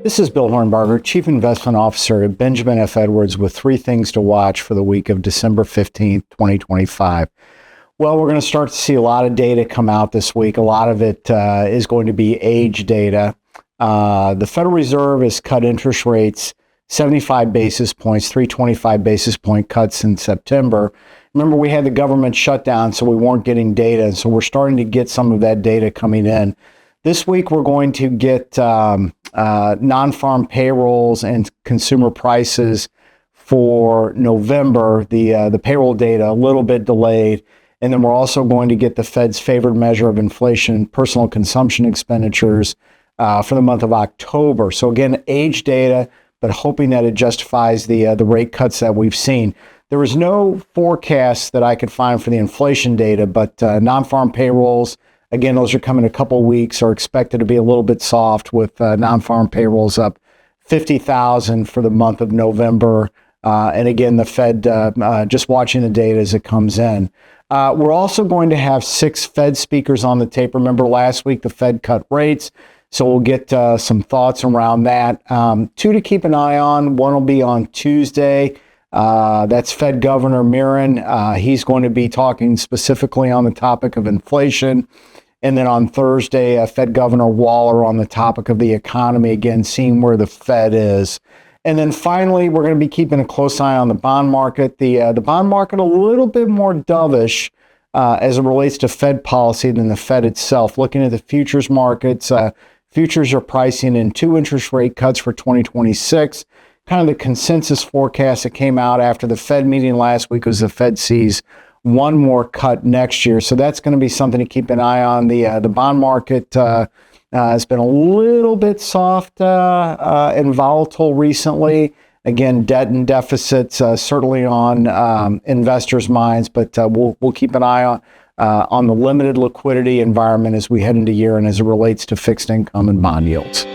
This is Bill Hornbarger, Chief Investment Officer at Benjamin F. Edwards, with three things to watch for the week of December 15th, 2025. Well, we're going to start to see a lot of data come out this week. A lot of it is going to be age data. The Federal Reserve has cut interest rates 75 basis points, 325 basis point cuts in September. Remember, we had the government shutdown, so we weren't getting data. And so we're starting to get some of that data coming in. This week, we're going to get non-farm payrolls and consumer prices for November, the payroll data a little bit delayed. And then we're also going to get the Fed's favored measure of inflation, personal consumption expenditures for the month of October. So again, age data, but hoping that it justifies the rate cuts that we've seen. There was no forecast that I could find for the inflation data, but non-farm payrolls, again, those are coming a couple of weeks, are expected to be a little bit soft, with non-farm payrolls up 50,000 for the month of November. And again, the Fed just watching the data as it comes in. We're also going to have 6 Fed speakers on the tape. Remember, last week the Fed cut rates, so we'll get some thoughts around that. 2 to keep an eye on. One will be on Tuesday. That's Fed Governor Mirren. He's going to be talking specifically on the topic of inflation. And then on Thursday, Fed Governor Waller on the topic of the economy, again, seeing where the Fed is. And then finally, we're going to be keeping a close eye on the bond market. The bond market a little bit more dovish as it relates to Fed policy than the Fed itself. Looking at the futures markets, futures are pricing in 2 interest rate cuts for 2026. Kind of the consensus forecast that came out after the Fed meeting last week was the Fed sees 1 more cut next year. So that's going to be something to keep an eye on. The bond market has been a little bit soft and volatile recently. Again, debt and deficits certainly on investors' minds, but we'll keep an eye on the limited liquidity environment as we head into year and as it relates to fixed income and bond yields.